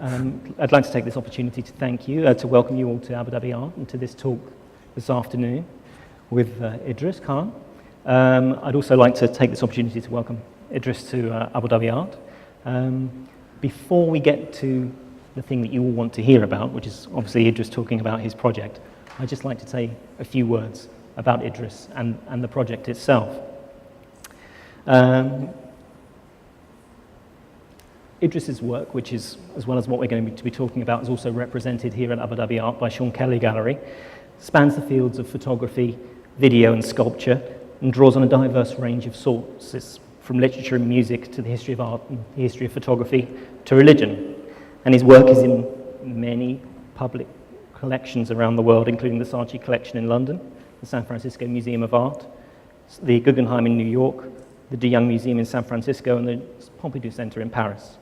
I'd like to take this opportunity to thank you, to welcome you all to Abu Dhabi Art and to this talk this afternoon with Idris Khan. I'd also like to take this opportunity to welcome Idris to Abu Dhabi Art. Before we get to the thing that you all want to hear about, which is obviously Idris talking about his project, I'd just like to say a few words about Idris and the project itself. Idris's work, which is, as well as what we're going to be talking about, is also represented here at Abu Dhabi Art by Keyli Gallery, spans the fields of photography, video and sculpture, and draws on a diverse range of sources, from literature and music to the history of art and the history of photography to religion. And his work is in many public collections around the world, including the Saatchi Collection in London, the San Francisco Museum of Art, the Guggenheim in New York, the De Young Museum in San Francisco, and the Pompidou Center in Paris.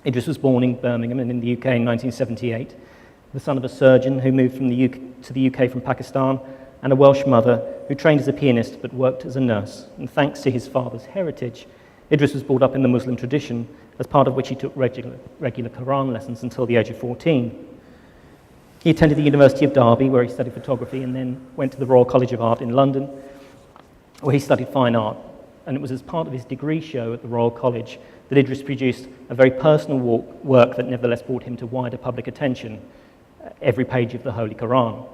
Idris was born in Birmingham and in the UK in 1978, the son of a surgeon who moved to the UK from Pakistan, and a Welsh mother who trained as a pianist but worked as a nurse. And thanks to his father's heritage, Idris was brought up in the Muslim tradition, as part of which he took regular Quran lessons until the age of 14. He attended the University of Derby, where he studied photography, and then went to the Royal College of Art in London, where he studied fine art. And it was as part of his degree show at the Royal College that Idris produced a very personal work that nevertheless brought him to wider public attention, every page of the Holy Quran.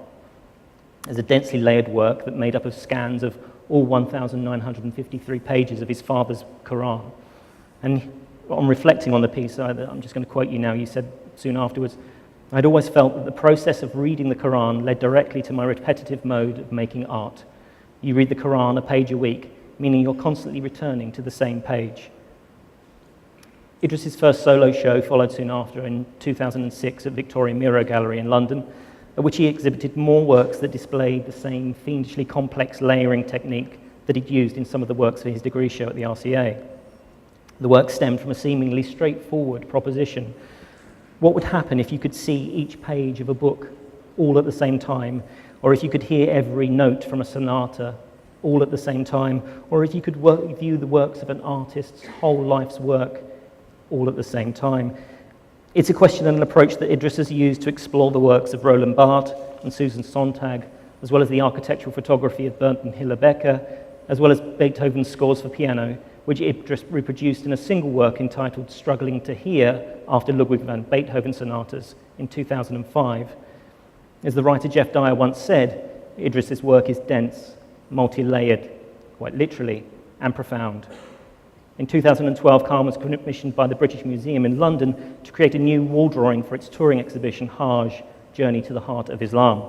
It's a densely layered work that made up of scans of all 1,953 pages of his father's Quran. And on reflecting on the piece, I'm just going to quote you now, you said soon afterwards, "I'd always felt that the process of reading the Quran led directly to my repetitive mode of making art. You read the Quran a page a week, meaning you're constantly returning to the same page." Idris's first solo show followed soon after in 2006 at Victoria Miro Gallery in London, at which he exhibited more works that displayed the same fiendishly complex layering technique that he'd used in some of the works for his degree show at the RCA. The work stemmed from a seemingly straightforward proposition. What would happen if you could see each page of a book all at the same time, or if you could hear every note from a sonata all at the same time, or if you could view the works of an artist's whole life's work all at the same time? It's a question and an approach that Idris has used to explore the works of Roland Barthes and Susan Sontag, as well as the architectural photography of Bernd and Hiller Becker, as well as Beethoven's scores for piano, which Idris reproduced in a single work entitled Struggling to Hear after Ludwig van Beethoven's sonatas in 2005. As the writer Jeff Dyer once said, Idris's work is dense, multi-layered, quite literally, and profound. In 2012, Khan was commissioned by the British Museum in London to create a new wall drawing for its touring exhibition, Hajj, Journey to the Heart of Islam.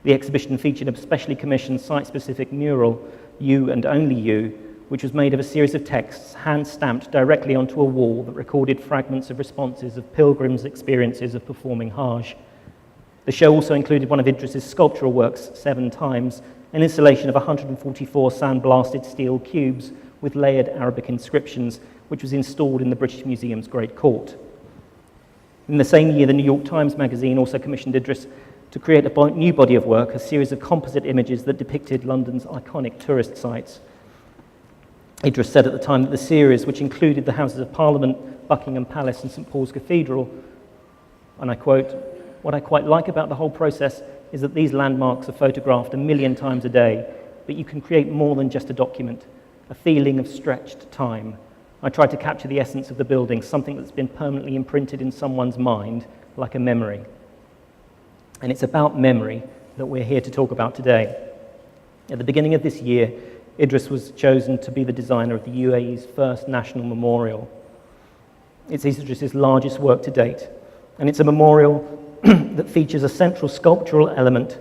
The exhibition featured a specially commissioned site-specific mural, You and Only You, which was made of a series of texts hand-stamped directly onto a wall that recorded fragments of responses of pilgrims' experiences of performing Hajj. The show also included one of Idris's sculptural works, 7 times, an installation of 144 sandblasted steel cubes with layered Arabic inscriptions, which was installed in the British Museum's Great Court. In the same year, the New York Times magazine also commissioned Idris to create a new body of work, a series of composite images that depicted London's iconic tourist sites. Idris said at the time that the series, which included the Houses of Parliament, Buckingham Palace and St Paul's Cathedral, and I quote, "What I quite like about the whole process is that these landmarks are photographed 1,000,000 times a day, but you can create more than just a document, a feeling of stretched time. I tried to capture the essence of the building, something that's been permanently imprinted in someone's mind, like a memory." And it's about memory that we're here to talk about today. At the beginning of this year, Idris was chosen to be the designer of the UAE's first national memorial. It's Idris's largest work to date, and it's a memorial that features a central sculptural element,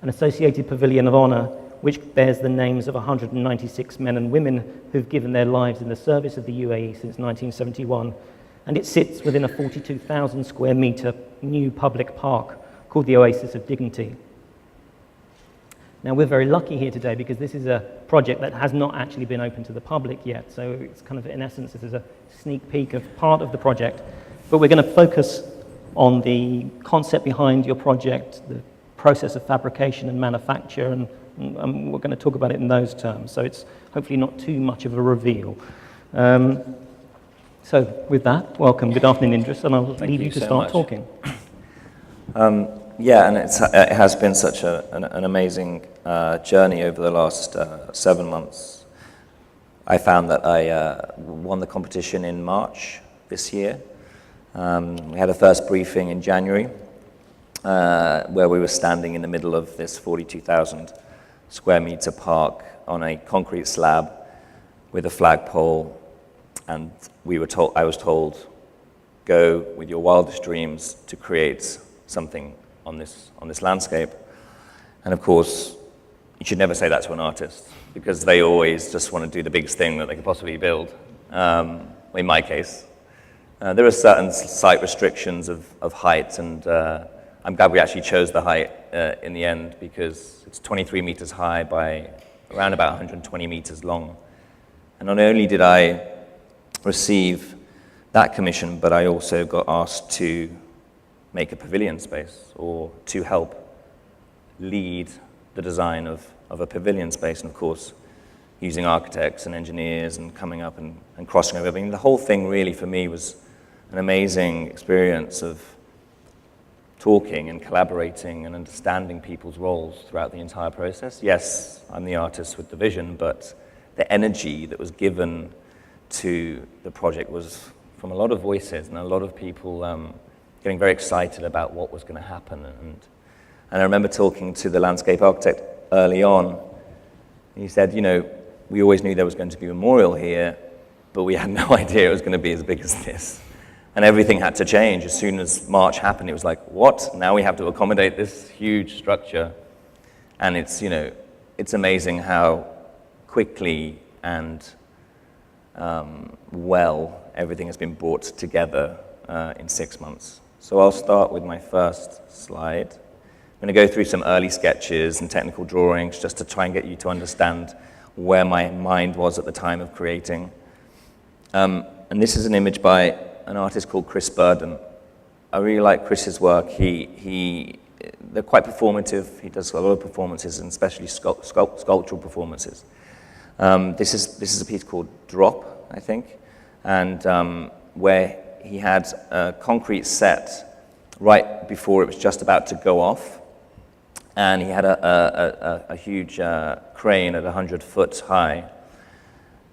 an associated pavilion of honor, which bears the names of 196 men and women who've given their lives in the service of the UAE since 1971, and it sits within a 42,000 square meter new public park called the Oasis of Dignity. Now, we're very lucky here today because this is a project that has not actually been open to the public yet, so it's kind of, in essence, this is a sneak peek of part of the project, but we're going to focus on the concept behind your project, the process of fabrication and manufacture, and we're going to talk about it in those terms, so it's hopefully not too much of a reveal. So with that, welcome, good afternoon, Idris, and I'll leave you to so start much. talking. Yeah, and it has been such an amazing journey over the last 7 months. I found that I won the competition in March this year. We had a first briefing in January, where we were standing in the middle of this 42,000 square meter park on a concrete slab with a flagpole, and I was told, go with your wildest dreams to create something on this landscape. And of course, you should never say that to an artist, because they always just want to do the biggest thing that they could possibly build. In my case, there are certain site restrictions of height, and I'm glad we actually chose the height in the end, because it's 23 meters high by around about 120 meters long. And not only did I receive that commission, but I also got asked to make a pavilion space, or to help lead the design of a pavilion space, and of course, using architects and engineers and coming up and crossing over. I mean, the whole thing really for me was an amazing experience of talking and collaborating and understanding people's roles throughout the entire process. Yes, I'm the artist with the vision, but the energy that was given to the project was from a lot of voices and a lot of people getting very excited about what was going to happen. And I remember talking to the landscape architect early on. He said, you know, we always knew there was going to be a memorial here, but we had no idea it was going to be as big as this. And everything had to change. As soon as March happened, it was like, what? Now we have to accommodate this huge structure. And it's, you know, it's amazing how quickly and well everything has been brought together in 6 months. So I'll start with my first slide. I'm going to go through some early sketches and technical drawings just to try and get you to understand where my mind was at the time of creating. And this is an image by an artist called Chris Burden. I really like Chris's work. They're quite performative. He does a lot of performances, and especially sculptural performances. This is a piece called Drop, I think, and where he had a concrete set right before it was just about to go off, and he had a huge crane at 100 foot high,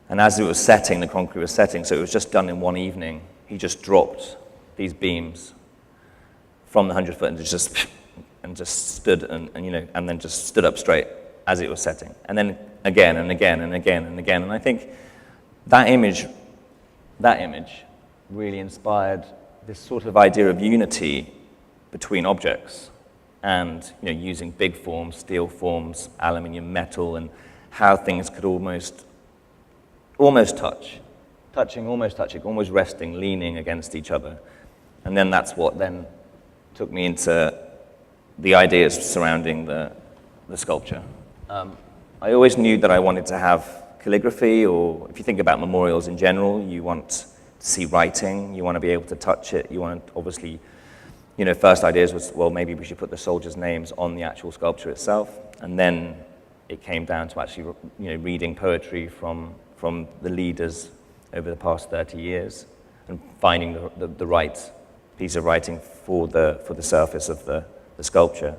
and as it was setting, the concrete was setting, so it was just done in one evening. He just dropped these beams from the 100 foot and just stood and then just stood up straight as it was setting, and then again and again and again and again. And I think that image really inspired this sort of idea of unity between objects, and using big forms, steel forms, aluminium, metal, and how things could almost touching, almost resting, leaning against each other. And then that's what then took me into the ideas surrounding the sculpture. I always knew that I wanted to have calligraphy, or if you think about memorials in general, you want to see writing, you want to be able to touch it, you want to obviously, first ideas was, well, maybe we should put the soldiers' names on the actual sculpture itself, and then it came down to actually, reading poetry from the leaders over the past 30 years and finding the right piece of writing for the surface of the sculpture.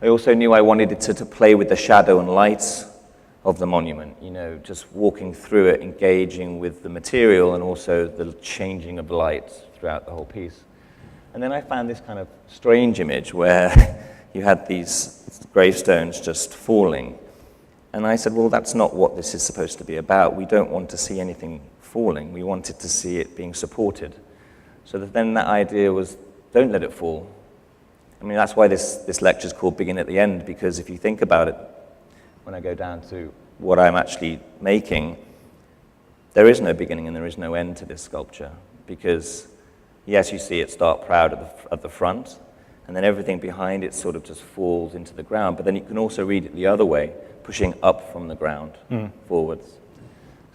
I also knew I wanted it to play with the shadow and light of the monument, just walking through it, engaging with the material, and also the changing of light throughout the whole piece. And then I found this kind of strange image where you had these gravestones just falling. And I said, well, that's not what this is supposed to be about. We don't want to see anything falling. We wanted to see it being supported. So then that idea was, don't let it fall. I mean, that's why this lecture is called Begin at the End, because if you think about it, when I go down to what I'm actually making, there is no beginning and there is no end to this sculpture, because yes, you see it start proud at the front, and then everything behind it sort of just falls into the ground, but then you can also read it the other way, pushing up from the ground forwards.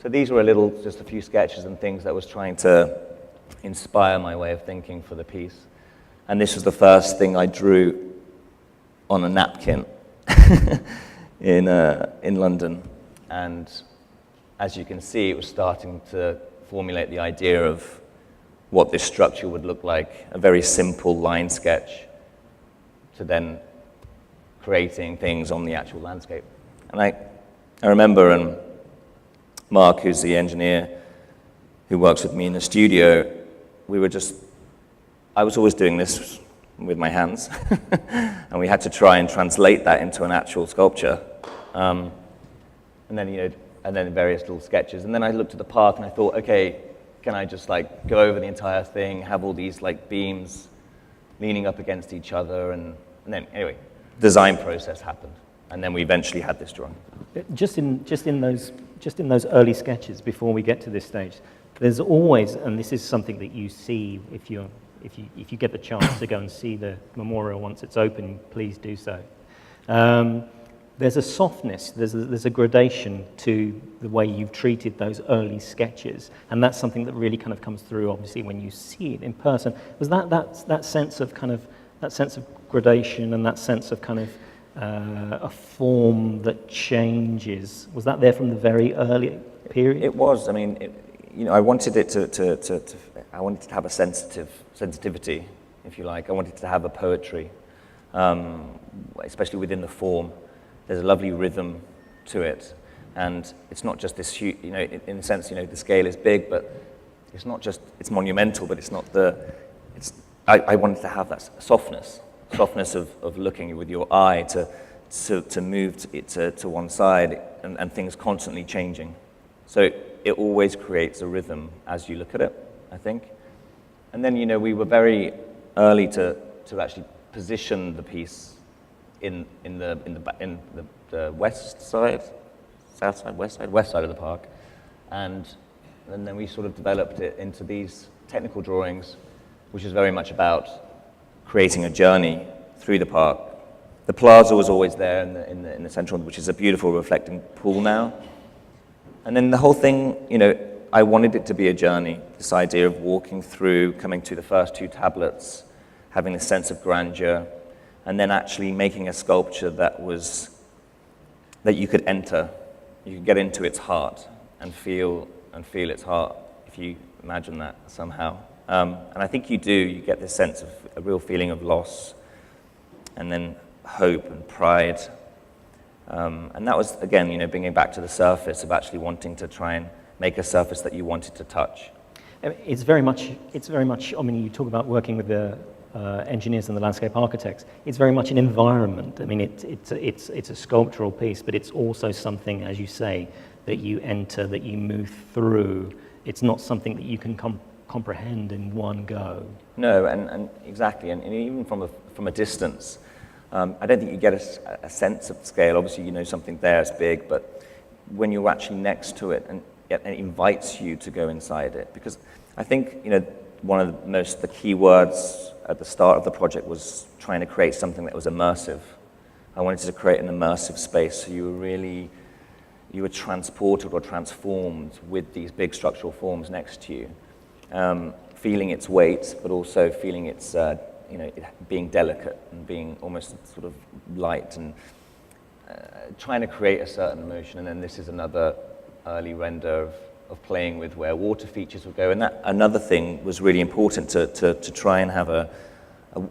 So these were just a few sketches and things that I was trying to inspire my way of thinking for the piece. And this was the first thing I drew on a napkin in London. And as you can see, it was starting to formulate the idea of what this structure would look like, a very simple line sketch, to then creating things on the actual landscape. And I remember, Mark, who's the engineer who works with me in the studio, I was always doing this with my hands, and we had to try and translate that into an actual sculpture. And then various little sketches. And then I looked at the park and I thought, okay, can I just like go over the entire thing, have all these like beams leaning up against each other, and then anyway, design process happened, and then we eventually had this drawing. Just in those early sketches before we get to this stage, there's always, and this is something that you see if you get the chance to go and see the memorial once it's open, please do so. There's a softness, there's a gradation to the way you've treated those early sketches, and that's something that really kind of comes through, obviously, when you see it in person. Was that sense of gradation and that sense of kind of a form that changes? Was that there from the very early period? It was. I mean, I wanted it I wanted to have a sensitivity, if you like. I wanted to have a poetry, especially within the form. There's a lovely rhythm to it, and it's not just this huge, in a sense, the scale is big, but it's not just, it's monumental, but it's not I wanted to have that softness of looking with your eye to move it to one side, and things constantly changing. So it always creates a rhythm as you look at it, I think. And then, we were very early to actually position the piece in the west side, south side, west side of the park, and then we sort of developed it into these technical drawings, which is very much about creating a journey through the park. The plaza was always there in the central, which is a beautiful reflecting pool now. And then the whole thing, I wanted it to be a journey, this idea of walking through, coming to the first two tablets, having a sense of grandeur, and then actually making a sculpture that you could enter, you could get into its heart and feel its heart, if you imagine that somehow. And I think you do, you get this sense of a real feeling of loss, and then hope and pride. And that was, again, bringing back to the surface of actually wanting to try and make a surface that you wanted to touch. It's very much, I mean, you talk about working with the engineers and the landscape architects. It's very much an environment. I mean, it's a sculptural piece, but it's also something, as you say, that you enter, that you move through. It's not something that you can comprehend in one go. No, and exactly, and even from a distance, I don't think you get a sense of scale. Obviously, something there is big, but when you're actually next to it, and it invites you to go inside it, because I think one of the key words at the start of the project was trying to create something that was immersive. I wanted to create an immersive space, so you were transported or transformed with these big structural forms next to you, feeling its weight, but also feeling its it being delicate and being almost sort of light, and trying to create a certain emotion. And then this is another early render of playing with where water features would go. And that another thing was really important to try and have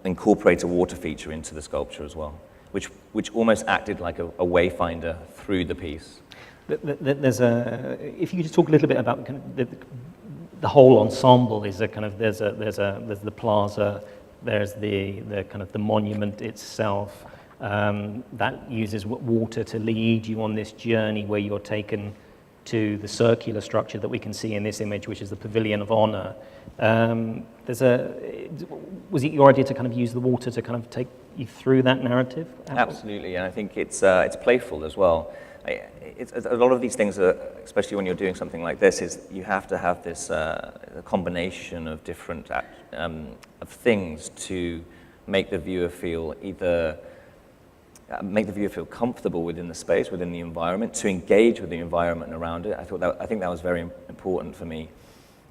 incorporate a water feature into the sculpture as well, which almost acted like a wayfinder through the piece. If you could just talk a little bit about kind of the whole ensemble is a kind of there's the plaza, there's the kind of the monument itself that uses water to lead you on this journey where you're taken to the circular structure that we can see in this image, which is the Pavilion of Honor. Was it your idea to kind of use the water to kind of take you through that narrative? Absolutely, and I think it's playful as well. A lot of these things, especially when you're doing something like this, is you have to have this a combination of different of things to make the viewer feel comfortable within the space, within the environment, to engage with the environment around it. I think that was very important for me.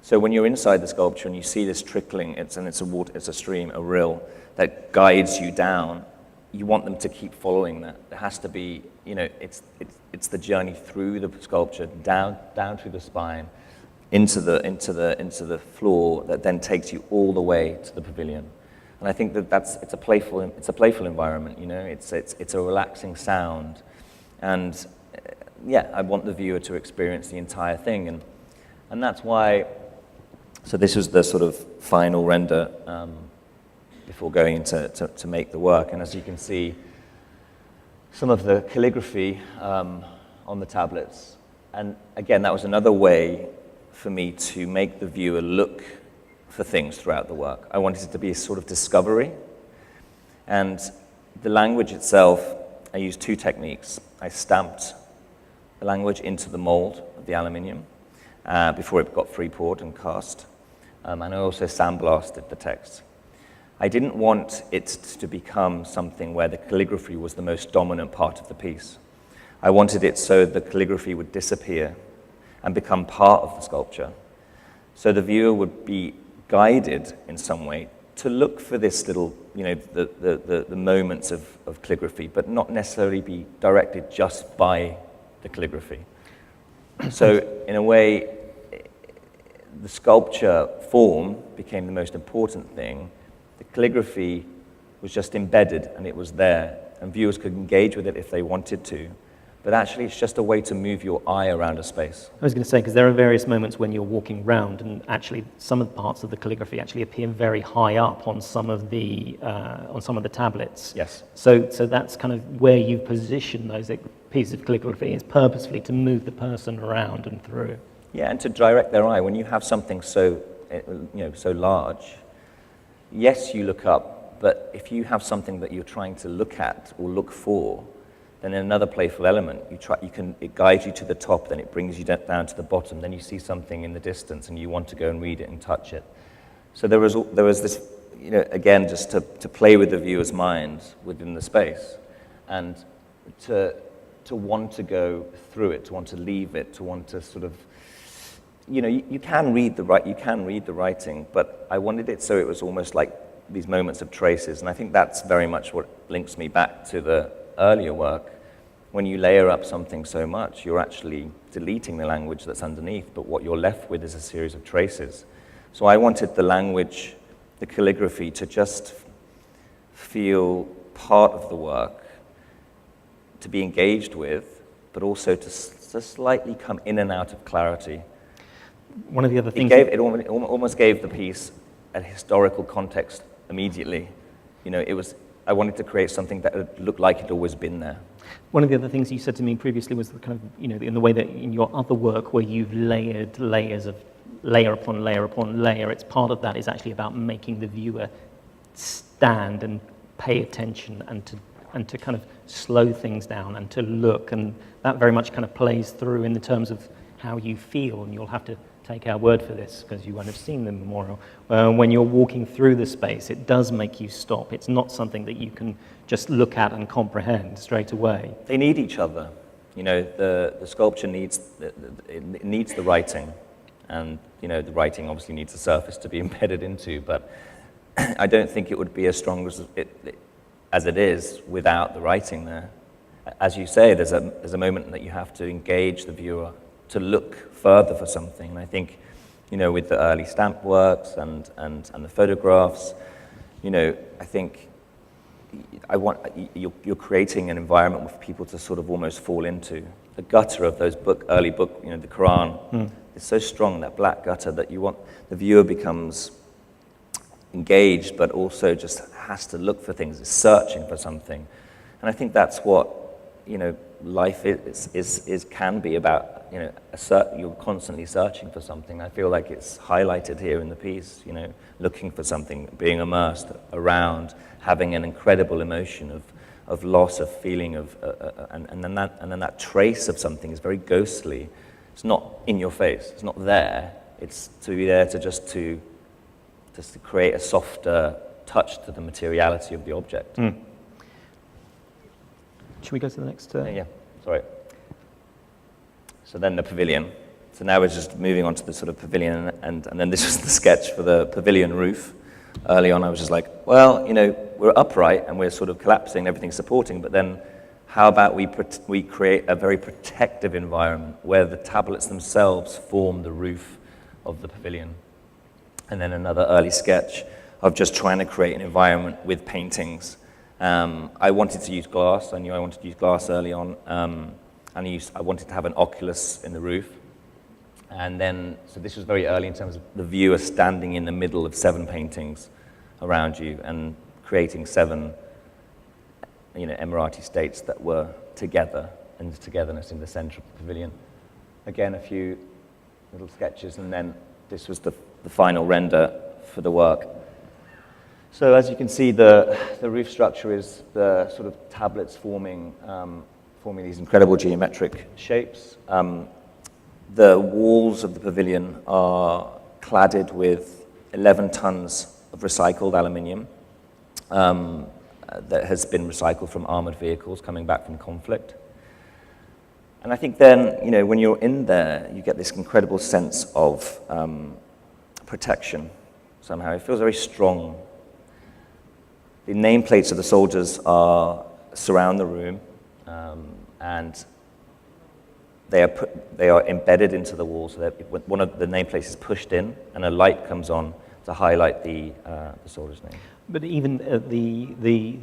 So when you're inside the sculpture and you see this trickling, it's a stream, a rill that guides you down. You want them to keep following that. There has to be, it's the journey through the sculpture, down through the spine, into the floor that then takes you all the way to the pavilion. And I think it's a playful environment, you know. It's a relaxing sound, and yeah, I want the viewer to experience the entire thing, and that's why. So this was the sort of final render before going into to make the work, and as you can see, some of the calligraphy on the tablets, and again, that was another way for me to make the viewer look for things throughout the work. I wanted it to be a sort of discovery, and the language itself, I used two techniques. I stamped the language into the mold of the aluminium before it got free-poured and cast, and I also sandblasted the text. I didn't want it to become something where the calligraphy was the most dominant part of the piece. I wanted it so the calligraphy would disappear and become part of the sculpture. So the viewer would be guided in some way to look for this little, you know, the moments of calligraphy, but not necessarily be directed just by the calligraphy. So in a way, the sculpture form became the most important thing. The calligraphy was just embedded and it was there, and viewers could engage with it if they wanted to. But actually, it's just a way to move your eye around a space. I was going to say, because there are various moments when you're walking around, and actually some of the parts of the calligraphy actually appear very high up on some of the tablets. Yes. So that's kind of where you position those pieces of calligraphy, is purposefully to move the person around and through. Yeah, and to direct their eye. When you have something so, so large, yes, you look up, but if you have something that you're trying to look at or look for, then another playful element, it guides you to the top, then it brings you down to the bottom, then you see something in the distance and you want to go and read it and touch it. So there was this, you know, again, just to play with the viewer's mind within the space, and to want to go through it, to want to leave it, to want to sort of, you know, you can read the writing, but I wanted it so it was almost like these moments of traces, and I think that's very much what links me back to the earlier work. When you layer up something so much, you're actually deleting the language that's underneath, but what you're left with is a series of traces. So I wanted the language, the calligraphy, to just feel part of the work, to be engaged with, but also to slightly come in and out of clarity. One of the other things... It almost gave the piece a historical context immediately. You know, I wanted to create something that looked like it always been there. One of the other things you said to me previously was the kind of, you know, in the way that in your other work where you've layered layers of layer upon layer upon layer, it's part of that is actually about making the viewer stand and pay attention and to kind of slow things down and to look, and that very much kind of plays through in the terms of how you feel, and you'll have to take our word for this because you won't have seen the memorial. When you're walking through the space, it does make you stop. It's not something that you can just look at and comprehend straight away. They need each other. You know, the sculpture needs the writing, and you know, the writing obviously needs a surface to be embedded into. But I don't think it would be as strong as it is without the writing there. As you say, there's a moment that you have to engage the viewer to look further for something. And I think, you know, with the early stamp works and the photographs, you know, I think you're creating an environment for people to sort of almost fall into. The gutter of those early book, you know, the Quran, is so strong, that black gutter, that you want the viewer becomes engaged, but also just has to look for things, is searching for something. And I think that's what, you know, life can be about. You know, you're constantly searching for something. I feel like it's highlighted here in the piece, you know, looking for something, being immersed around, having an incredible emotion of loss, of feeling of, and then that trace of something is very ghostly. It's not in your face. It's not there. It's to be there to just to create a softer touch to the materiality of the object. Should we go to the next? Yeah, sorry. So then the pavilion. So now we're just moving on to the sort of pavilion, and then this was the sketch for the pavilion roof. Early on I was just like, well, you know, we're upright and we're sort of collapsing, everything's supporting, but then how about we create a very protective environment where the tablets themselves form the roof of the pavilion. And then another early sketch of just trying to create an environment with paintings. I wanted to use glass. I knew I wanted to use glass early on. And I wanted to have an oculus in the roof. And then, so this was very early in terms of the viewer standing in the middle of 7 paintings around you and creating 7, Emirati states that were together and togetherness in the center of the pavilion. Again, a few little sketches, and then this was the final render for the work. So as you can see, the roof structure is the sort of tablets forming these incredible geometric shapes. The walls of the pavilion are cladded with 11 tons of recycled aluminium that has been recycled from armored vehicles coming back from conflict. And I think then, when you're in there, you get this incredible sense of protection somehow. It feels very strong. The nameplates of the soldiers surround the room, and they are embedded into the wall, so that one of the nameplates is pushed in, and a light comes on to highlight the soldier's name. But even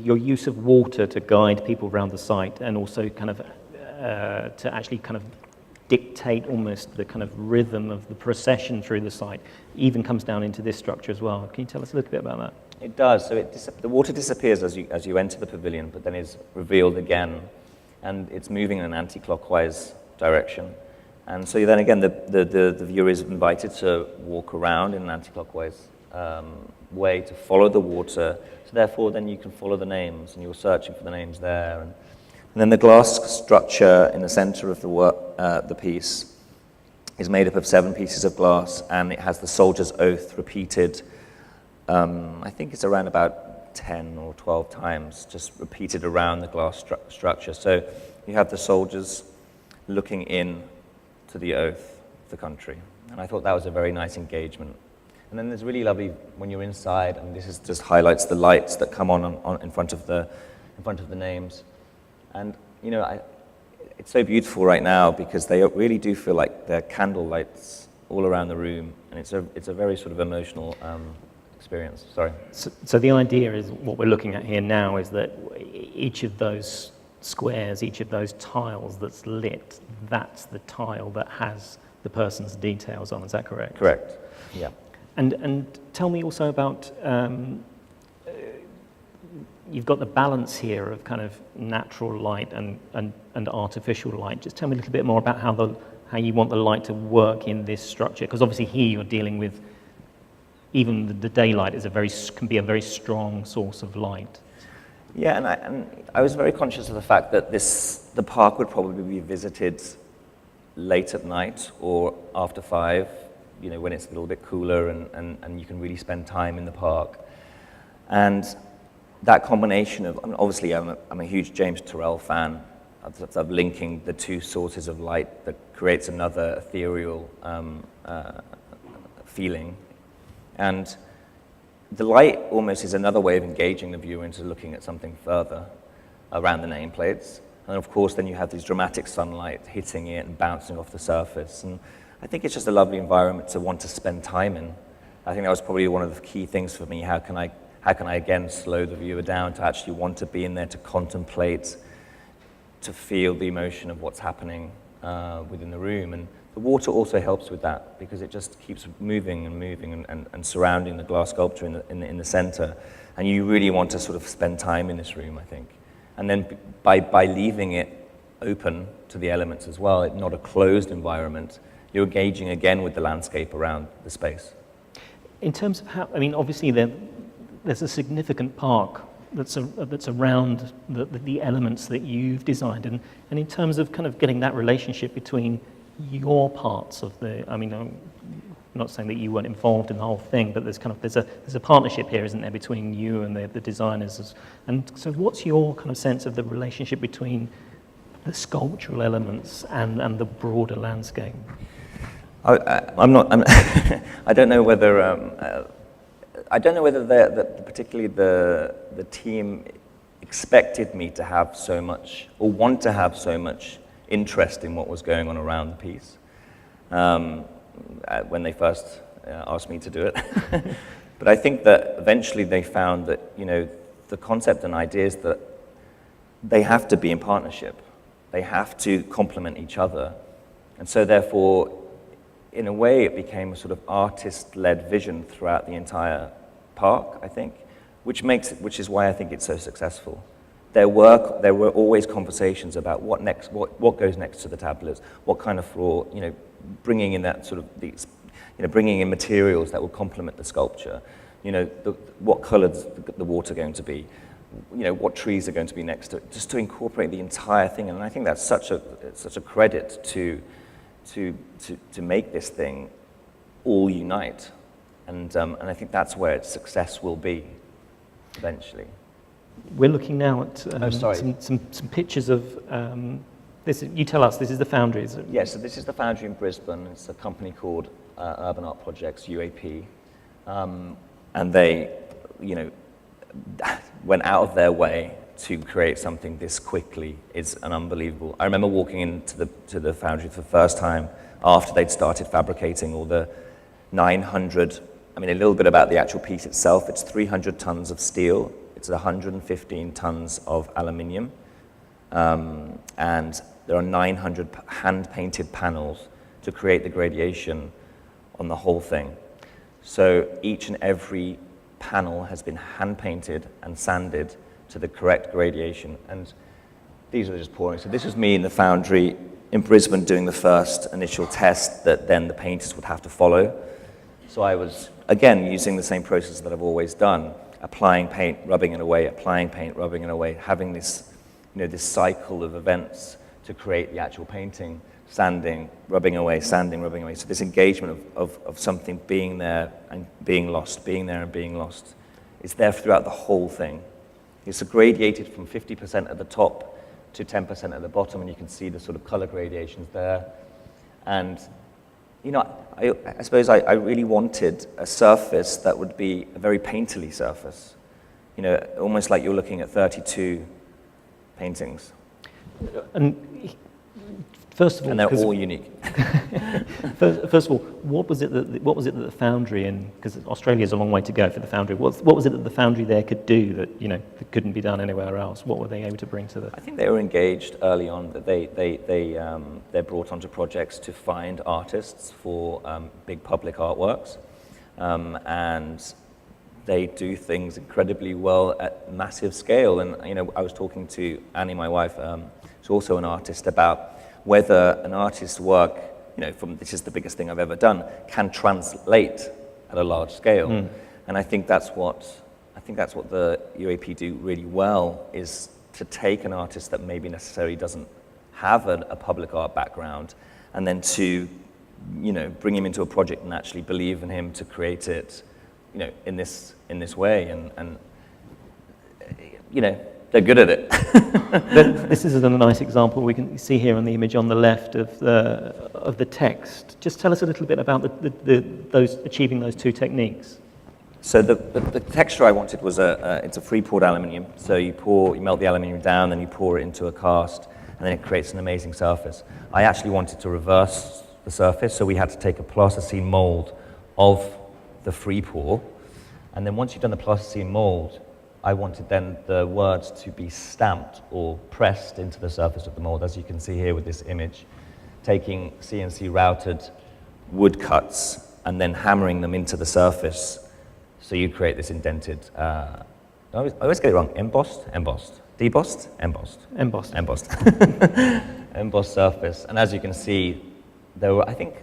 your use of water to guide people around the site, and also kind of to actually kind of dictate almost the kind of rhythm of the procession through the site, even comes down into this structure as well. Can you tell us a little bit about that? It does. So the water disappears as you enter the pavilion, but then is revealed again, and it's moving in an anti-clockwise direction. And so then again, the viewer is invited to walk around in an anti-clockwise way to follow the water. So therefore, then you can follow the names, and you're searching for the names there. And then the glass structure in the center of the piece is made up of 7 pieces of glass, and it has the soldier's oath repeated. I think it's around about 10 or 12 times, just repeated around the glass structure. So you have the soldiers looking in to the oath of the country. And I thought that was a very nice engagement. And then there's really lovely, when you're inside, and this just highlights the lights that come on in front of the names. And, it's so beautiful right now because they really do feel like they're candle lights all around the room. And it's a very sort of emotional experience. Sorry. So the idea is, what we're looking at here now is that each of those squares, each of those tiles that's lit, that's the tile that has the person's details on. Is that correct? Correct. Yeah. And tell me also about, you've got the balance here of kind of natural light and artificial light. Just tell me a little bit more about how you want the light to work in this structure, because obviously here you're dealing with, even the daylight can be a very strong source of light. Yeah, and I was very conscious of the fact that the park would probably be visited late at night or after 5, when it's a little bit cooler and you can really spend time in the park. And that combination of, obviously I'm a huge James Turrell fan of linking the 2 sources of light that creates another ethereal feeling. And the light almost is another way of engaging the viewer into looking at something further around the nameplates. And of course, then you have these dramatic sunlight hitting it and bouncing off the surface. And I think it's just a lovely environment to want to spend time in. I think that was probably one of the key things for me. How can I again slow the viewer down to actually want to be in there, to contemplate, to feel the emotion of what's happening within the room. And the water also helps with that because it just keeps moving and surrounding the glass sculpture in the center. And you really want to sort of spend time in this room, I think. And then by leaving it open to the elements as well, not a closed environment, you're engaging again with the landscape around the space. In terms of how, obviously there's a significant park that's around the elements that you've designed, and in terms of kind of getting that relationship between your parts of I'm not saying that you weren't involved in the whole thing, but there's a partnership here, isn't there, between you and the designers? And so what's your kind of sense of the relationship between the sculptural elements and the broader landscape? I don't know whether particularly the team expected me to have so much, or want to have so much interest in what was going on around the piece. when they first asked me to do it. But I think that eventually they found that, the concept and ideas that they have to be in partnership. They have to complement each other. And so therefore, in a way, it became a sort of artist-led vision throughout the entire park, I think, which is why I think it's so successful. There were always conversations about what goes next to the tablets, what kind of floor, bringing in that sort of these, bringing in materials that will complement the sculpture. What colors the water going to be, what trees are going to be next to it, just to incorporate the entire thing. And I think that's such a credit to make this thing all unite. And I think that's where its success will be eventually. We're looking now at some pictures of this. You tell us, this is the Foundry, is it? Yes, so this is the Foundry in Brisbane. It's a company called Urban Art Projects, UAP. And they, went out of their way to create something this quickly. It's an unbelievable. I remember walking into the Foundry for the first time after they'd started fabricating all the 900. A little bit about the actual piece itself. It's 300 tons of steel. It's 115 tons of aluminium. And there are 900 hand-painted panels to create the gradation on the whole thing. So each and every panel has been hand-painted and sanded to the correct gradation. And these are just pouring. So this was me in the Foundry in Brisbane doing the first initial test that then the painters would have to follow. So I was, again, using the same process that I've always done, applying paint, rubbing it away, applying paint, rubbing it away, having this, this cycle of events to create the actual painting, sanding, rubbing away, sanding, rubbing away. So this engagement of something being there and being lost, being there and being lost, is there throughout the whole thing. It's gradiated from 50% at the top to 10% at the bottom, and you can see the sort of color gradations there. And, I suppose I really wanted a surface that would be a very painterly surface. Almost like you're looking at 32 paintings. And first of all, and they're all unique. First of all, what was it that the Foundry, because Australia's a long way to go for the Foundry, what was it that the Foundry there could do that that couldn't be done anywhere else? What were they able to bring to the? I think they were engaged early on. That they're brought onto projects to find artists for big public artworks, and they do things incredibly well at massive scale. And I was talking to Annie, my wife, who's also an artist, about whether an artist's work, this is the biggest thing I've ever done, can translate at a large scale. And I think that's what the UAP do really well, is to take an artist that maybe necessarily doesn't have a public art background, and then to, bring him into a project and actually believe in him to create it, in this way, and they're good at it. This is a nice example we can see here on the image on the left of the text. Just tell us a little bit about achieving those two techniques. So the texture I wanted was it's a free-poured aluminium. So you melt the aluminium down, then you pour it into a cast, and then it creates an amazing surface. I actually wanted to reverse the surface, so we had to take a plasticine mold of the free pour, and then once you've done the plasticine mold, I wanted then the words to be stamped or pressed into the surface of the mold, as you can see here with this image, taking CNC routed wood cuts and then hammering them into the surface. So you create this indented, I always get it wrong, embossed, debossed, embossed embossed surface. And as you can see, there were, I can't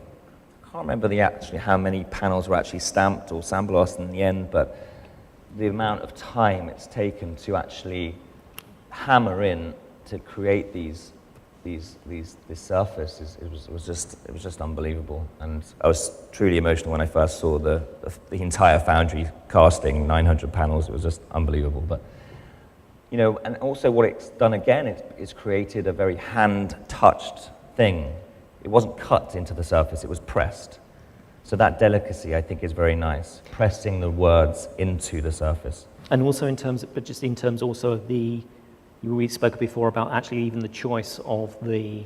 remember how many panels were actually stamped or sandblasted in the end, but the amount of time it's taken to actually hammer in to create this surface it was just unbelievable. And I was truly emotional when I first saw the entire Foundry casting 900 panels. It was just unbelievable. But and also what it's done again, it's created a very hand-touched thing. It wasn't cut into the surface, it was pressed. So that delicacy, I think, is very nice, pressing the words into the surface. And also in terms also of we spoke before about actually even the choice of the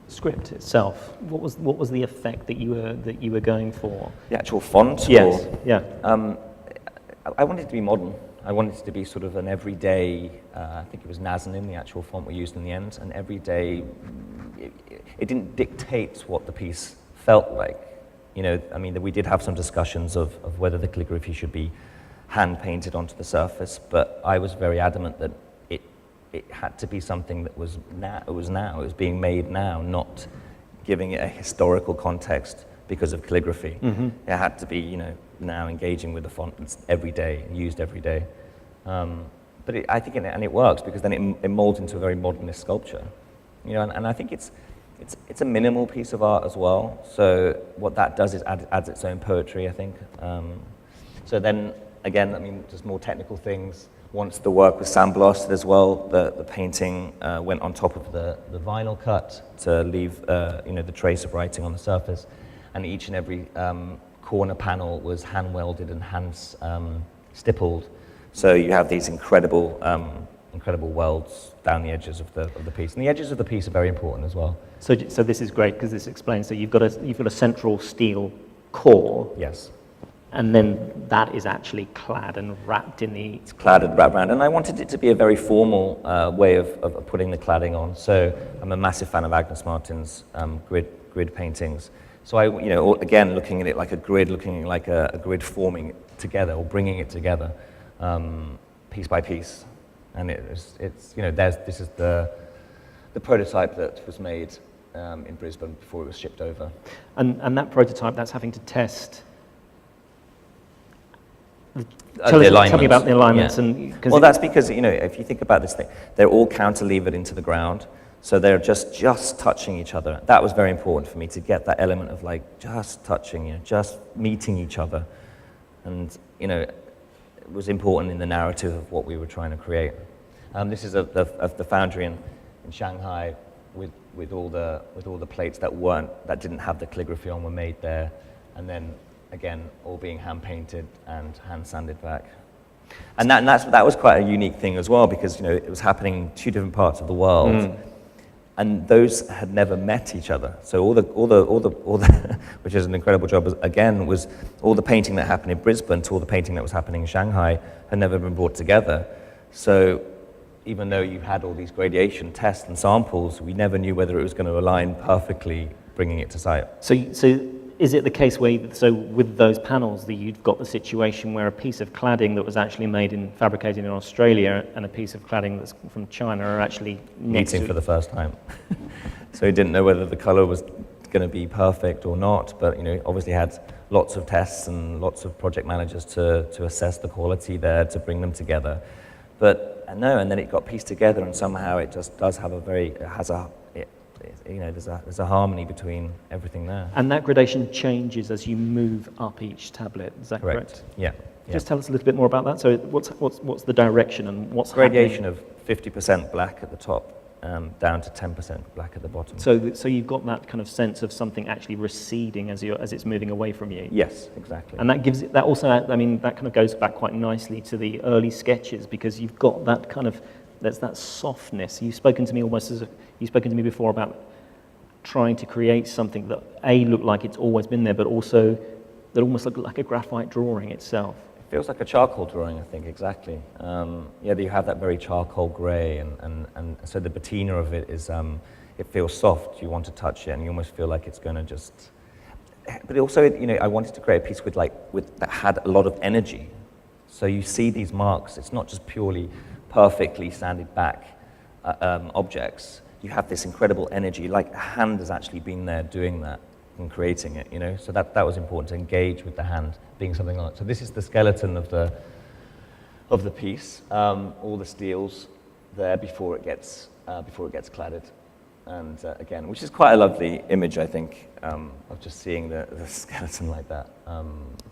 script itself, what was the effect that you were going for? The actual font? Yes, or, yeah. I wanted it to be modern. I wanted it to be sort of an everyday, I think it was Nazanin, the actual font we used in the end, an everyday, it didn't dictate what the piece felt like. You know, I mean, we did have some discussions of whether the calligraphy should be hand-painted onto the surface, but I was very adamant that it had to be something that was now, it was being made now, not giving it a historical context because of calligraphy. Mm-hmm. It had to be, you know, now engaging with the font every day, used every day. But I think it works because then it molds into a very modernist sculpture. You know, and I think it's a minimal piece of art as well. So what that does is adds its own poetry, I think. So then, again, I mean, just more technical things. Once the work was sandblasted as well, the painting went on top of the vinyl cut to leave you know, the trace of writing on the surface. And each and every corner panel was hand welded and hand stippled. So you have these incredible welds down the edges of the piece. And the edges of the piece are very important as well. So this is great because this explains. So you've got a central steel core. Yes. And then that is actually clad and wrapped in the... It's clad and wrapped around. And I wanted it to be a very formal way of putting the cladding on. So I'm a massive fan of Agnes Martin's grid paintings. So I, you know, again, looking at it like a grid, looking like a grid forming it together or bringing it together piece by piece. And it's you know, this is the prototype that was made in Brisbane before it was shipped over. And that prototype, that's having to test... Tell me about the alignments. Yeah. And well, that's because, you know, if you think about this thing, they're all counterlevered into the ground, so they're just touching each other. That was very important for me to get that element of like just touching, you know, just meeting each other. And, you know, it was important in the narrative of what we were trying to create. This is of the foundry in Shanghai with all the plates that didn't have the calligraphy on were made there, and then again all being hand painted and hand sanded back. And that was quite a unique thing as well, because, you know, it was happening in two different parts of the world, and those had never met each other. So all the which is an incredible job again, was all the painting that happened in Brisbane to all the painting that was happening in Shanghai had never been brought together. So even though you had all these gradation tests and samples, we never knew whether it was going to align perfectly, bringing it to site. So is it the case where, so with those panels, that you've got the situation where a piece of cladding that was actually fabricated in Australia and a piece of cladding that's from China are actually meeting for the first time? So he didn't know whether the color was going to be perfect or not, but, you know, obviously had lots of tests and lots of project managers to assess the quality there, to bring them together. But no, and then it got pieced together, and somehow it just does have you know, there's a harmony between everything there. And that gradation changes as you move up each tablet, is that correct? Yeah. Just tell us a little bit more about that. So what's the direction and what's gradation happening? of 50% black at the top, down to 10% black at the bottom. So you've got that kind of sense of something actually receding as it's moving away from you. Yes, exactly. And that gives it, that also, I mean, that kind of goes back quite nicely to the early sketches, because you've got that kind of, there's that softness. You've spoken to me before about trying to create something that looked like it's always been there, but also that almost looked like a graphite drawing itself. It feels like a charcoal drawing, I think, exactly. Yeah, you have that very charcoal grey, and so the patina of it is, it feels soft. You want to touch it, and you almost feel like it's going to just. But also, you know, I wanted to create a piece that had a lot of energy. So you see these marks. It's not just purely perfectly sanded back objects. You have this incredible energy, like a hand has actually been there doing that and creating it, you know. So that was important, to engage with the hand being something on it. So this is the skeleton of the piece, all the steels there before it gets cladded, and again, which is quite a lovely image, I think, of just seeing the skeleton like that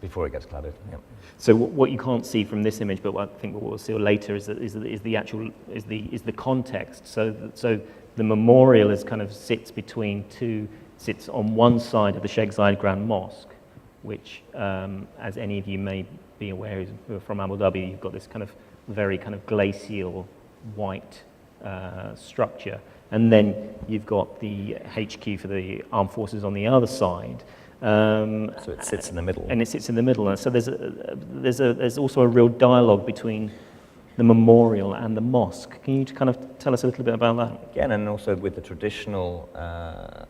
before it gets cladded. Yeah. So what you can't see from this image, but I think what we'll see later is the context. So the memorial sits on one side of the Sheikh Zayed Grand Mosque, which, as any of you may be aware who are from Abu Dhabi, you've got this kind of very kind of glacial white structure, and then you've got the HQ for the armed forces on the other side. So it sits in the middle. And it sits in the middle. And so there's also a real dialogue between the memorial and the mosque. Can you kind of tell us a little bit about that? Again, and also with the traditional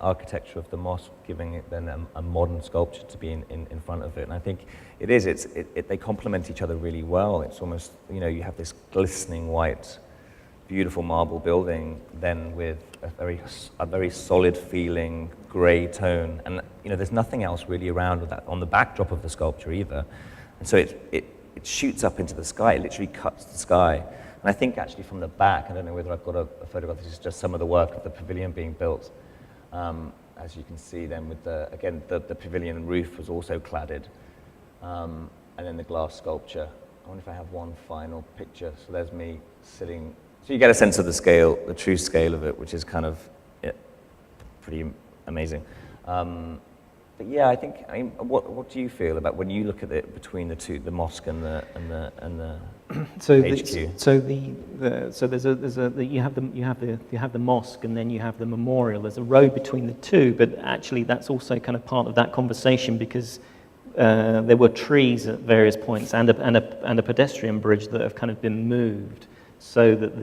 architecture of the mosque, giving it then a modern sculpture to be in front of it. And I think they complement each other really well. It's almost, you have this glistening white, beautiful marble building, then with a very solid feeling grey tone. And, there's nothing else really around with that on the backdrop of the sculpture either. And so it shoots up into the sky, it literally cuts the sky. And I think actually from the back, I don't know whether I've got a photograph, this is just some of the work of the pavilion being built. As you can see then with the pavilion roof was also cladded. And then the glass sculpture. I wonder if I have one final picture. So there's me sitting. So you get a sense of the scale, the true scale of it, which is kind of pretty amazing. But yeah, I mean, what do you feel about when you look at it between the two, the mosque and the so HQ? You have the mosque, and then you have the memorial. There's a road between the two, but actually that's also kind of part of that conversation, because there were trees at various points and a pedestrian bridge that have kind of been moved, so that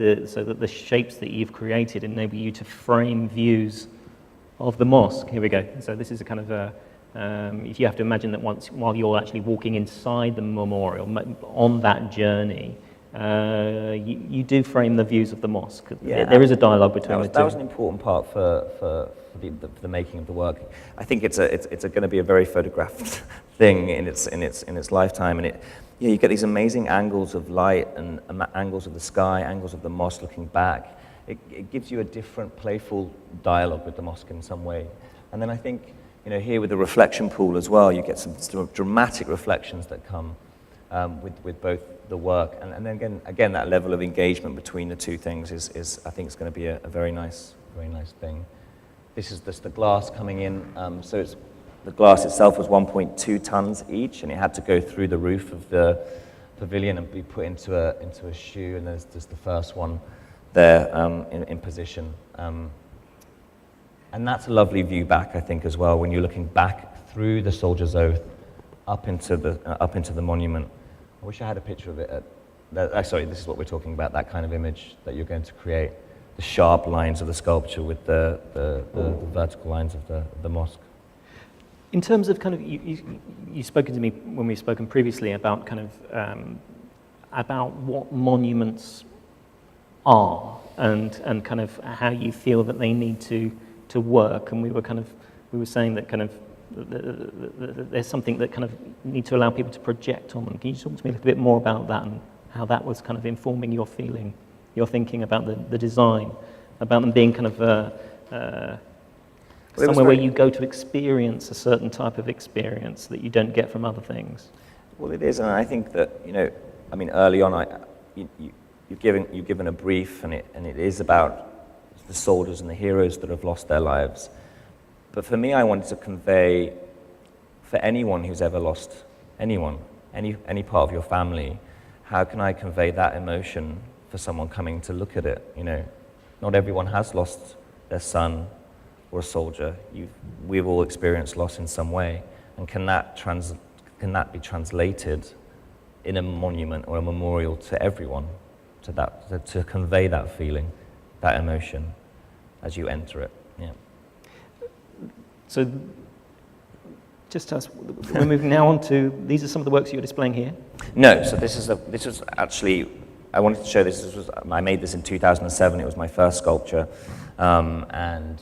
the shapes that you've created enable you to frame views of the mosque. Here we go. So this is a kind of if you have to imagine that while you're actually walking inside the memorial on that journey, you do frame the views of the mosque. Yeah, there is a dialogue between the two. That was an important part for the making of the work. I think it's going to be a very photographed thing in its lifetime, and you get these amazing angles of light and angles of the sky, angles of the mosque looking back. It gives you a different, playful dialogue with the mosque in some way. And then I think, here with the reflection pool as well, you get some sort of dramatic reflections that come with both the work. And then again, that level of engagement between the two things is I think, it's going to be a very nice thing. This is just the glass coming in. So the glass itself was 1.2 tons each, and it had to go through the roof of the pavilion and be put into a shoe. And there's just the first one there in position. And that's a lovely view back, I think, as well, when you're looking back through the soldier's oath up into the monument. I wish I had a picture of it. Sorry, this is what we're talking about, that kind of image that you're going to create, the sharp lines of the sculpture with the vertical lines of the mosque. In terms of kind of, you've spoken to me when we've spoken previously about kind of, about what monuments are and kind of how you feel that they need to work, and we were saying that kind of there's something that kind of need to allow people to project on them. Can you talk to me a little bit more about that and how that was kind of informing your thinking about the design, about them being kind of somewhere where you go to experience a certain type of experience that you don't get from other things? Well, it is, and I think that I mean, early on, you've given a brief, and it is about the soldiers and the heroes that have lost their lives. But for me, I wanted to convey, for anyone who's ever lost anyone, any part of your family, how can I convey that emotion for someone coming to look at it? Not everyone has lost their son or a soldier. We've all experienced loss in some way, and can that be translated in a monument or a memorial to everyone, to convey that feeling, that emotion, as you enter it. Yeah. So, just tell us, we're moving now on to, these are some of the works you're displaying here? No, so this was actually, I wanted to show this, I made this in 2007, it was my first sculpture, and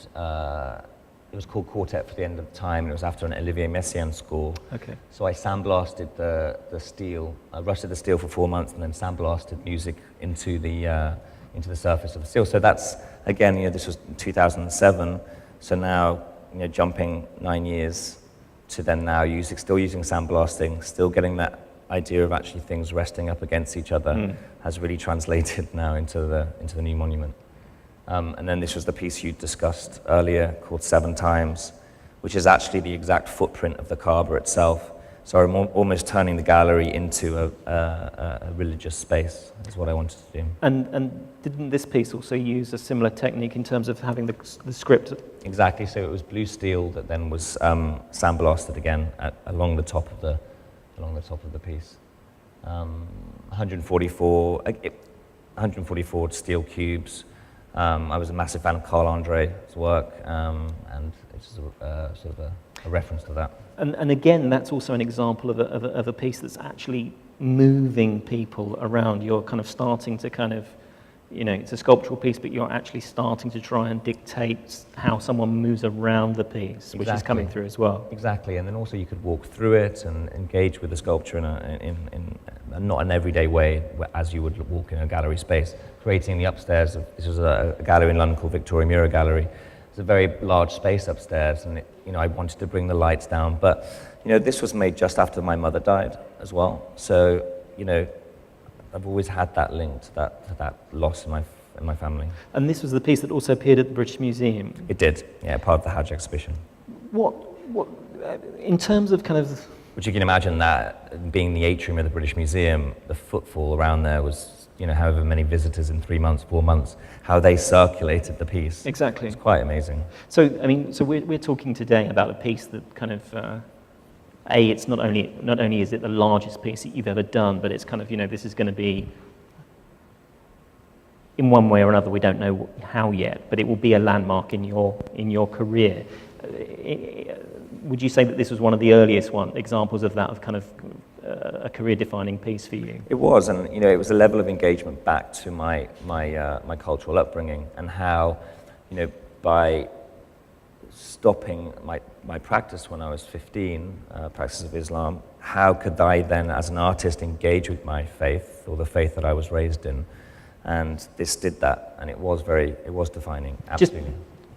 it was called Quartet for the End of Time, and it was after an Olivier Messiaen score. Okay. So I sandblasted the steel, I rusted the steel for 4 months, and then sandblasted music into the surface of the steel. So that's, again, this was 2007, so now, jumping 9 years to then now still using sandblasting, still getting that idea of actually things resting up against each other has really translated now into the new monument. And then this was the piece you discussed earlier called 7 Times, which is actually the exact footprint of the Kaaba itself. So I'm almost turning the gallery into a religious space is what I wanted to do. And didn't this piece also use a similar technique in terms of having the script? Exactly. So it was blue steel that then was sandblasted again along the top of the piece. 144 steel cubes. I was a massive fan of Carl Andre's work, and it's sort of a reference to that. And again, that's also an example of a piece that's actually moving people around. You're kind of starting to kind of, it's a sculptural piece, but you're actually starting to try and dictate how someone moves around the piece, which is coming through as well. Exactly, and then also you could walk through it and engage with the sculpture in not an everyday way as you would walk in a gallery space. Creating the upstairs, this was a gallery in London called Victoria Mirror Gallery. It's a very large space upstairs, and I wanted to bring the lights down, but this was made just after my mother died as well. So I've always had that link to that loss in my family. And this was the piece that also appeared at the British Museum. It did, yeah, part of the Hajj exhibition. What in terms of kind of, which you can imagine that being the atrium of the British Museum, the footfall around there was, however many visitors in 3 months, 4 months, how they circulated the piece. Exactly. It's quite amazing. So, we're talking today about a piece that kind of, it's not only is it the largest piece that you've ever done, but it's kind of, this is going to be, in one way or another, we don't know how yet, but it will be a landmark in your career. Would you say that this was one of the earliest examples of that, of kind of a career-defining piece for you? It was, and it was a level of engagement back to my cultural upbringing, and how, by stopping my practice when I was 15, practice of Islam, how could I then, as an artist, engage with my faith, or the faith that I was raised in? And this did that, and it was defining, absolutely.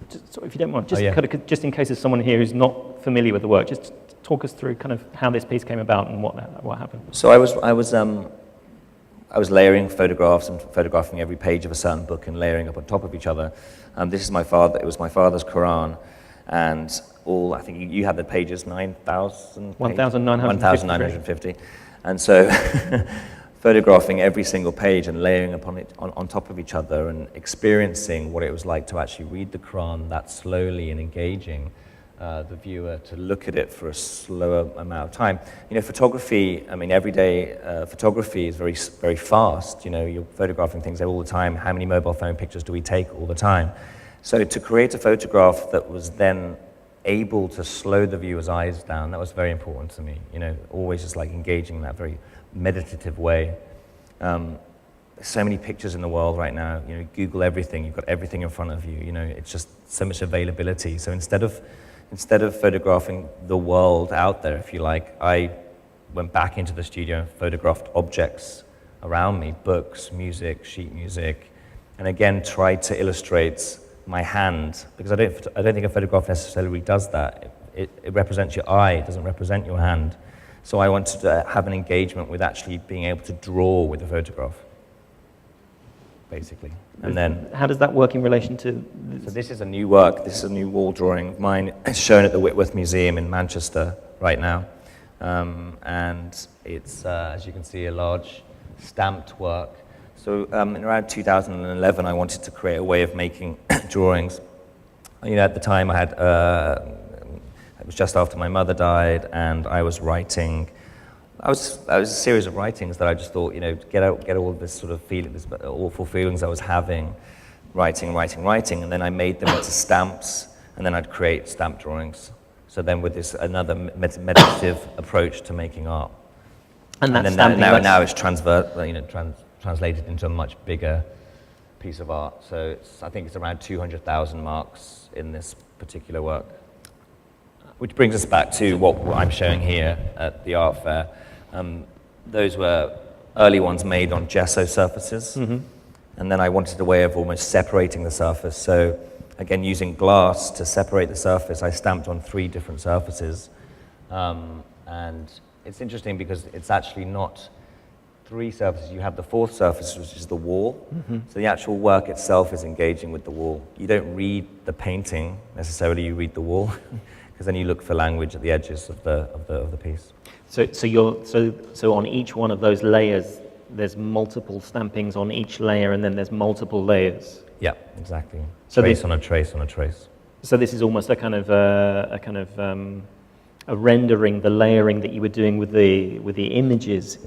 Just, if you don't mind, kind of, just in case there's someone here who's not familiar with the work, just talk us through kind of how this piece came about and what happened. So I was layering photographs and photographing every page of a certain book and layering up on top of each other. This is my father. It was my father's Quran, and I think you had the pages 1,950, and so photographing every single page and layering upon it on top of each other, and experiencing what it was like to actually read the Quran that slowly, and engaging the viewer to look at it for a slower amount of time. Photography, everyday photography is very, very fast. You're photographing things all the time. How many mobile phone pictures do we take all the time? So to create a photograph that was then able to slow the viewer's eyes down, that was very important to me. Always just like engaging in that very meditative way. There's so many pictures in the world right now. Google everything. You've got everything in front of you. It's just so much availability. So instead of photographing the world out there, if you like, I went back into the studio and photographed objects around me, books, music, sheet music, and again tried to illustrate my hand, because I don't think a photograph necessarily does that. It represents your eye, it doesn't represent your hand. So I wanted to have an engagement with actually being able to draw with a photograph, basically. And then, how does that work in relation to so this is a new work. This is a new wall drawing of mine. It's shown at the Whitworth Museum in Manchester right now, and it's, as you can see, a large stamped work. So in around 2011, I wanted to create a way of making drawings. At the time, I had it was just after my mother died, and I was writing. I was a series of writings that I just thought, get all of this sort of feeling, this awful feelings I was having, writing, and then I made them into stamps, and then I'd create stamp drawings. So then with this another meditative approach to making art, and then now it's translated into a much bigger piece of art. So I think it's around 200,000 marks in this particular work. Which brings us back to what I'm showing here at the art fair. Those were early ones made on gesso surfaces. Mm-hmm. And then I wanted a way of almost separating the surface. So again, using glass to separate the surface, I stamped on 3 different surfaces. And it's interesting because it's actually not 3 surfaces. You have the 4th surface, which is the wall. Mm-hmm. So the actual work itself is engaging with the wall. You don't read the painting necessarily, you read the wall. Because then you look for language at the edges of the piece. So on each one of those layers, there's multiple stampings on each layer, and then there's multiple layers. Yeah, exactly. So Trace on a trace on a trace. So this is almost a kind of a rendering, the layering that you were doing with the images,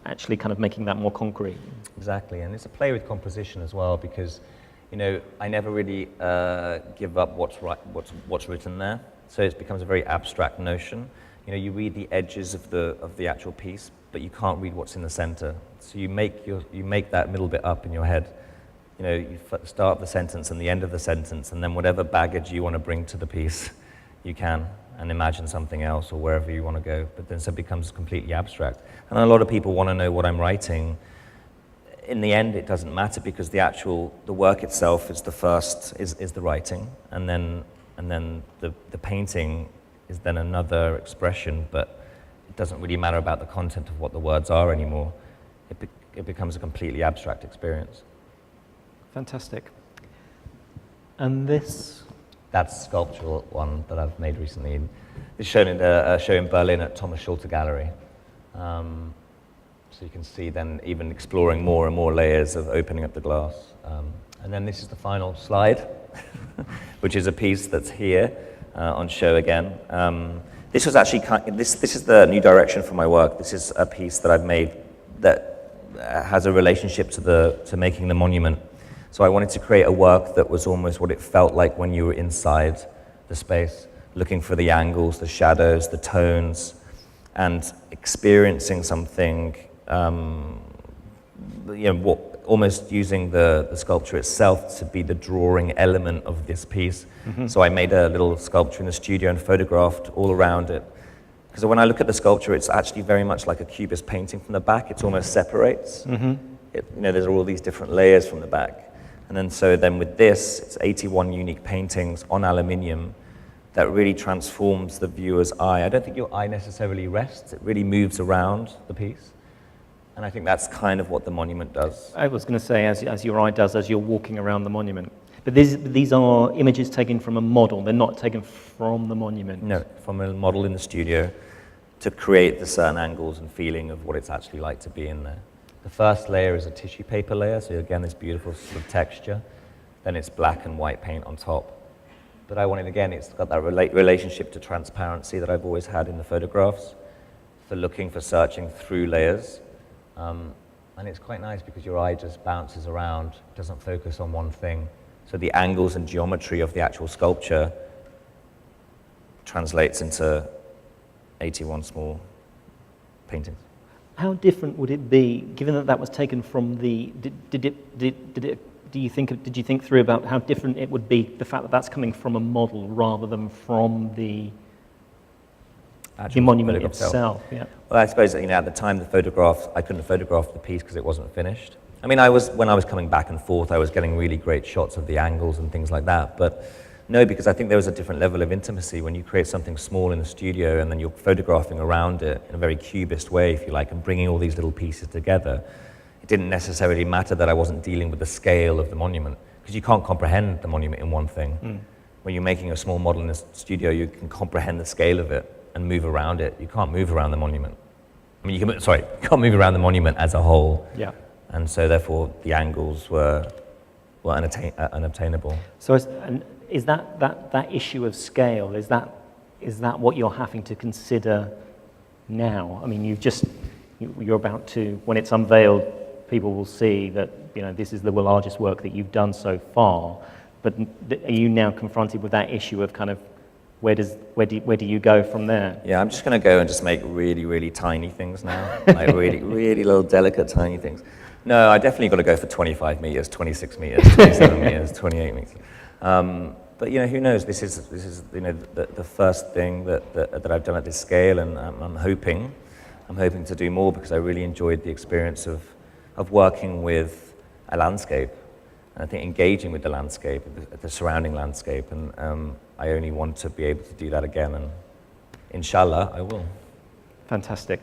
actually kind of making that more concrete. Exactly, and it's a play with composition as well, because I never really give up what's written there. So it becomes a very abstract notion. You read the edges of the actual piece, but you can't read what's in the center. So you make that middle bit up in your head. You start the sentence and the end of the sentence, and then whatever baggage you want to bring to the piece, you can, and imagine something else or wherever you want to go. But then so it becomes completely abstract. And a lot of people want to know what I'm writing. In the end, it doesn't matter, because the work itself is the first, is the writing, and then the painting is then another expression, but it doesn't really matter about the content of what the words are anymore. It becomes a completely abstract experience. Fantastic. And this? That's a sculptural one that I've made recently. It's shown in a show in Berlin at Thomas Schulte Gallery. So you can see then even exploring more and more layers of opening up the glass. And then this is the final slide, which is a piece that's here on show again. This was actually, this is the new direction for my work. This is a piece that I've made that has a relationship to making the monument. So I wanted to create a work that was almost what it felt like when you were inside the space, looking for the angles, the shadows, the tones, and experiencing something, almost using the sculpture itself to be the drawing element of this piece. Mm-hmm. So I made a little sculpture in the studio and photographed all around it. Because when I look at the sculpture, it's actually very much like a cubist painting from the back. It almost separates. Mm-hmm. There's all these different layers from the back. And then with this, it's 81 unique paintings on aluminium that really transforms the viewer's eye. I don't think your eye necessarily rests. It really moves around the piece. And I think that's kind of what the monument does. I was going to say, as your eye does as you're walking around the monument. But these are images taken from a model. They're not taken from the monument. No, from a model in the studio to create the certain angles and feeling of what it's actually like to be in there. The first layer is a tissue paper layer, so again, this beautiful sort of texture. Then it's black and white paint on top. But I wanted, again, it's got that relationship to transparency that I've always had in the photographs, for searching through layers. And it's quite nice because your eye just bounces around, doesn't focus on one thing. So the angles and geometry of the actual sculpture translates into 81 small paintings. How different would it be, given that was taken from the? Did you think through about how different it would be, the fact that that's coming from a model rather than from the monument itself? Yeah. Well, I suppose at the time I couldn't photograph the piece because it wasn't finished. I mean, when I was coming back and forth, I was getting really great shots of the angles and things like that. But no, because I think there was a different level of intimacy when you create something small in the studio and then you're photographing around it in a very cubist way, if you like, and bringing all these little pieces together. It didn't necessarily matter that I wasn't dealing with the scale of the monument, because you can't comprehend the monument in one thing. Mm. When you're making a small model in the studio, you can comprehend the scale of it and move around it. You can't move around the monument. I mean, you can't move around the monument as a whole. Yeah. And so therefore the angles were unobtainable. So is that issue of scale, is that what you're having to consider now? I mean, you're about to, when it's unveiled, people will see that this is the largest work that you've done so far. But are you now confronted with that issue of kind of where do you go from there? Yeah, I'm just going to go and just make really, really tiny things now, like really, really little delicate tiny things. No, I definitely got to go for 25 meters, 26 meters, 27 meters, 28 meters. But who knows? This is the first thing that I've done at this scale, and I'm hoping to do more, because I really enjoyed the experience of working with a landscape. And I think engaging with the landscape, the surrounding landscape, and I only want to be able to do that again, and inshallah, I will. Fantastic.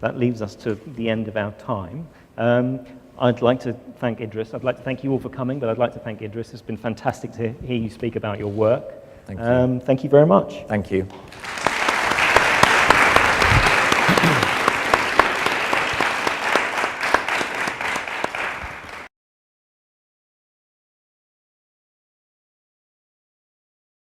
That leaves us to the end of our time. I'd like to thank Idris. I'd like to thank you all for coming, but I'd like to thank Idris. It's been fantastic to hear you speak about your work. Thank you. Thank you very much. Thank you.